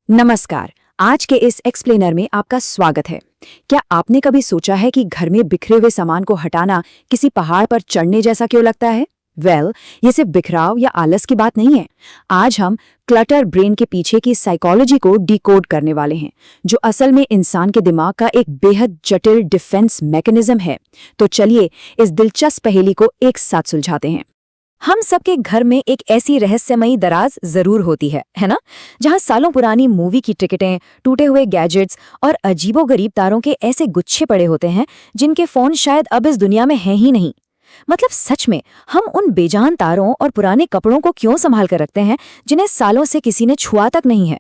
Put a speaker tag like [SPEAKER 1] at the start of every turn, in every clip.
[SPEAKER 1] नमस्कार। आज के इस एक्सप्लेनर में आपका स्वागत है। क्या आपने कभी सोचा है कि घर में बिखरे हुए सामान को हटाना किसी पहाड़ पर चढ़ने जैसा क्यों लगता है? ये सिर्फ बिखराव या आलस की बात नहीं है। आज हम क्लटर ब्रेन के पीछे की साइकोलॉजी को डिकोड करने वाले हैं, जो असल में इंसान के दिमाग का एक बेहद जटिल डिफेंस मैकेनिज्म है। तो चलिए इस दिलचस्प पहेली को एक साथ सुलझाते हैं। हम सबके घर में एक ऐसी रहस्यमयी दराज जरूर होती है ना? जहां सालों पुरानी मूवी की टिकटें, टूटे हुए गैजेट्स और अजीबोगरीब तारों के ऐसे गुच्छे पड़े होते हैं जिनके फोन शायद अब इस दुनिया में हैं ही नहीं। मतलब सच में हम उन बेजान तारों और पुराने कपड़ों को क्यों संभाल कर रखते हैं जिन्हें सालों से किसी ने छुआ तक नहीं है।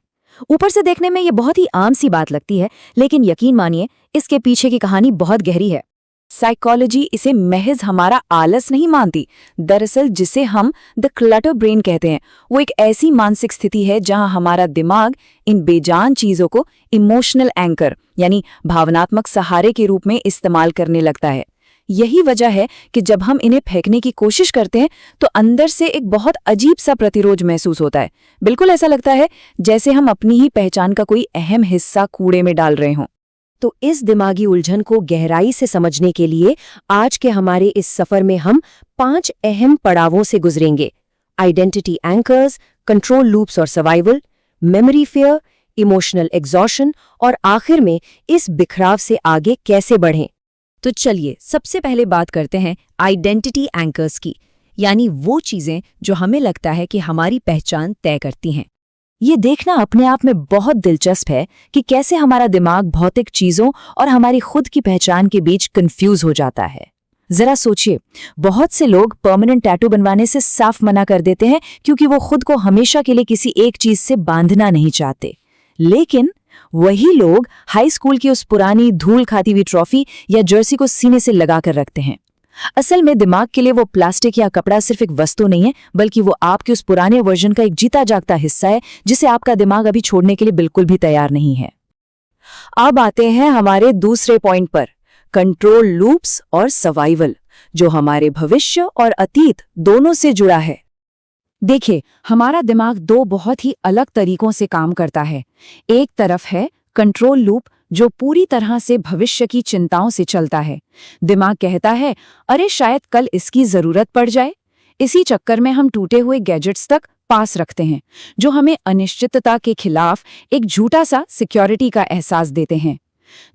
[SPEAKER 1] ऊपर से देखने में ये बहुत ही आम सी बात लगती है, लेकिन यकीन मानिए इसके पीछे की कहानी बहुत गहरी है। साइकोलॉजी इसे महज हमारा आलस नहीं मानती। दरअसल जिसे हम द क्लटर ब्रेन कहते हैं, वो एक ऐसी मानसिक स्थिति है जहां हमारा दिमाग इन बेजान चीजों को इमोशनल एंकर यानी भावनात्मक सहारे के रूप में इस्तेमाल करने लगता है। यही वजह है कि जब हम इन्हें फेंकने की कोशिश करते हैं तो अंदर से एक बहुत अजीब सा प्रतिरोध महसूस होता है। बिल्कुल ऐसा लगता है जैसे हम अपनी ही पहचान का कोई अहम हिस्सा कूड़े में डाल रहे हों। तो इस दिमागी उलझन को गहराई से समझने के लिए आज के हमारे इस सफर में हम 5 अहम पड़ावों से गुजरेंगे। आइडेंटिटी एंकर्स, कंट्रोल लूप्स और survival, memory fair, emotional exhaustion और आखिर में इस बिखराव से आगे कैसे बढ़ें। तो चलिए सबसे पहले बात करते हैं आइडेंटिटी एंकर्स की, यानी वो चीजें जो हमें लगता है कि हमारी पहचान तय करती हैं। ये देखना अपने आप में बहुत दिलचस्प है कि कैसे हमारा दिमाग भौतिक चीजों और हमारी खुद की पहचान के बीच कंफ्यूज हो जाता है। जरा सोचिए, बहुत से लोग परमानेंट टैटू बनवाने से साफ मना कर देते हैं क्योंकि वो खुद को हमेशा के लिए किसी एक चीज से बांधना नहीं चाहते। लेकिन वही लोग हाई स्कूल की उस पुरानी धूल खाती हुई ट्रॉफी या जर्सी को सीने से लगा कर रखते हैं। असल में दिमाग के लिए वो प्लास्टिक या कपड़ा सिर्फ एक वस्तु नहीं है, बल्कि वो आपके उस पुराने वर्जन का एक जीता जागता हिस्सा है जिसे आपका दिमाग अभी छोड़ने के लिए बिल्कुल भी तैयार नहीं है। अब आते हैं हमारे दूसरे पॉइंट पर, कंट्रोल लूप्स और सर्वाइवल, जो हमारे भविष्य और अतीत दोनों से जुड़ा है। देखिए, हमारा दिमाग 2 बहुत ही अलग तरीकों से काम करता है। एक तरफ है कंट्रोल लूप, जो पूरी तरह से भविष्य की चिंताओं से चलता है। दिमाग कहता है, अरे शायद कल इसकी जरूरत पड़ जाए। इसी चक्कर में हम टूटे हुए गैजेट्स तक पास रखते हैं, जो हमें अनिश्चितता के खिलाफ एक झूठा सा सिक्योरिटी का एहसास देते हैं।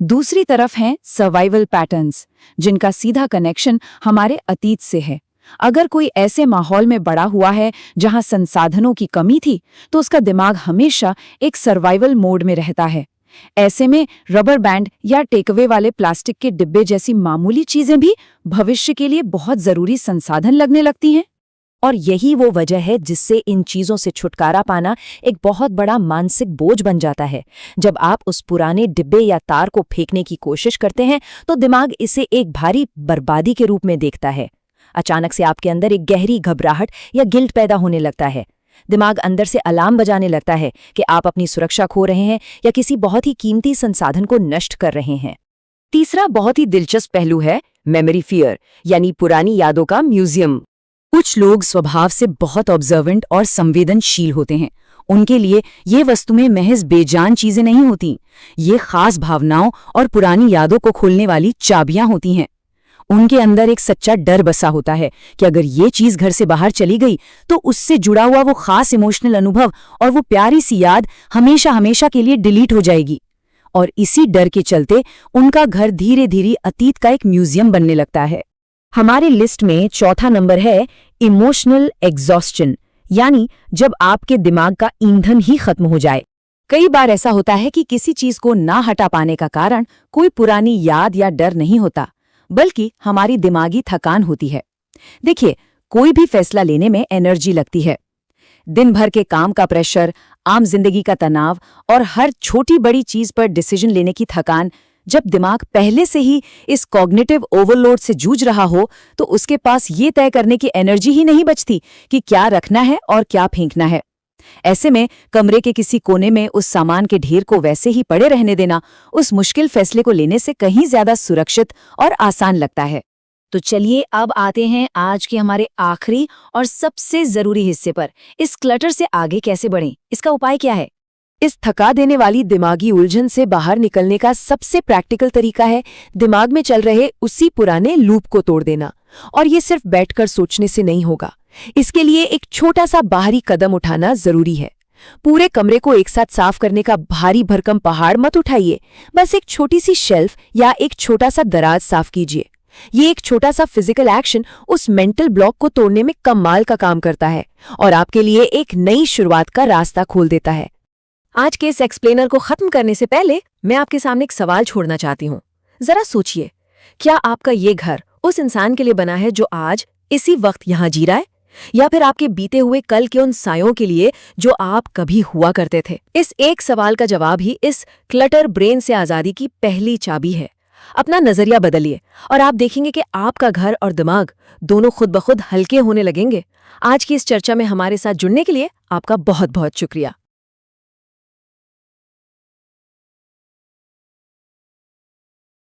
[SPEAKER 1] दूसरी तरफ हैं सर्वाइवल पैटर्न्स, जिनका सीधा कनेक्शन हमारे अतीत से है। अगर कोई ऐसे माहौल में बड़ा हुआ है जहां संसाधनों की कमी थी, तो उसका दिमाग हमेशा एक सर्वाइवल मोड में रहता है। ऐसे में रबर बैंड या टेकअवे वाले प्लास्टिक के डिब्बे जैसी मामूली चीजें भी भविष्य के लिए बहुत जरूरी संसाधन लगने लगती हैं। और यही वो वजह है जिससे इन चीजों से छुटकारा पाना एक बहुत बड़ा मानसिक बोझ बन जाता है। जब आप उस पुराने डिब्बे या तार को फेंकने की कोशिश करते हैं तो दिमाग इसे एक भारी बर्बादी के रूप में देखता है। अचानक से आपके अंदर एक गहरी घबराहट या गिल्ट पैदा होने लगता है। दिमाग अंदर से अलार्म बजाने लगता है कि आप अपनी सुरक्षा खो रहे हैं या किसी बहुत ही कीमती संसाधन को नष्ट कर रहे हैं। तीसरा बहुत ही दिलचस्प पहलू है मेमोरी फियर, यानी पुरानी यादों का म्यूजियम। कुछ लोग स्वभाव से बहुत ऑब्जर्वेंट और संवेदनशील होते हैं। उनके लिए ये वस्तुएं महज बेजान चीजें नहीं होती, ये खास भावनाओं और पुरानी यादों को खोलने वाली चाबियां होती हैं। उनके अंदर एक सच्चा डर बसा होता है कि अगर ये चीज घर से बाहर चली गई तो उससे जुड़ा हुआ वो खास इमोशनल अनुभव और वो प्यारी सी याद हमेशा हमेशा के लिए डिलीट हो जाएगी। और इसी डर के चलते उनका घर धीरे धीरे अतीत का एक म्यूजियम बनने लगता है। हमारी लिस्ट में चौथा नंबर है इमोशनल एग्जॉस्शन, यानी जब आपके दिमाग का ईंधन ही खत्म हो जाए। कई बार ऐसा होता है कि किसी चीज को ना हटा पाने का कारण कोई पुरानी याद या डर नहीं होता, बल्कि हमारी दिमागी थकान होती है। देखिए, कोई भी फैसला लेने में एनर्जी लगती है। दिन भर के काम का प्रेशर, आम जिंदगी का तनाव और हर छोटी बड़ी चीज पर डिसीजन लेने की थकान, जब दिमाग पहले से ही इस कॉग्निटिव ओवरलोड से जूझ रहा हो तो उसके पास ये तय करने की एनर्जी ही नहीं बचती कि क्या रखना है और क्या फेंकना है। ऐसे में कमरे के किसी कोने में उस सामान के ढेर को वैसे ही पड़े रहने देना उस मुश्किल फैसले को लेने से कहीं ज्यादा सुरक्षित और आसान लगता है। तो चलिए अब आते हैं आज के हमारे आखिरी और सबसे जरूरी हिस्से पर, इस क्लटर से आगे कैसे बढ़ें, इसका उपाय क्या है।
[SPEAKER 2] इस थका देने वाली दिमागी उलझन से बाहर निकलने का सबसे प्रैक्टिकल तरीका है दिमाग में चल रहे उसी पुराने लूप को तोड़ देना। और ये सिर्फ बैठकर सोचने से नहीं होगा। इसके लिए एक छोटा सा बाहरी कदम उठाना जरूरी है। पूरे कमरे को एक साथ साफ करने का भारी भरकम पहाड़ मत उठाइए, बस एक छोटी सी शेल्फ या एक छोटा सा दराज साफ कीजिए। ये एक छोटा सा फिजिकल एक्शन उस मेंटल ब्लॉक को तोड़ने में कमाल का काम करता है और आपके लिए एक नई शुरुआत का रास्ता खोल देता है।
[SPEAKER 1] आज के इस एक्सप्लेनर को खत्म करने से पहले मैं आपके सामने एक सवाल छोड़ना चाहती हूँ। जरा सोचिए, क्या आपका ये घर उस इंसान के लिए बना है जो आज इसी वक्त यहाँ जी रहा है, या फिर आपके बीते हुए कल के उन सायों के लिए जो आप कभी हुआ करते थे? इस एक सवाल का जवाब ही इस क्लटर ब्रेन से आजादी की पहली चाबी है। अपना नजरिया बदलिए और आप देखेंगे कि आपका घर और दिमाग दोनों खुद ब खुद हल्के होने लगेंगे। आज की इस चर्चा में हमारे साथ जुड़ने के लिए आपका बहुत बहुत शुक्रिया।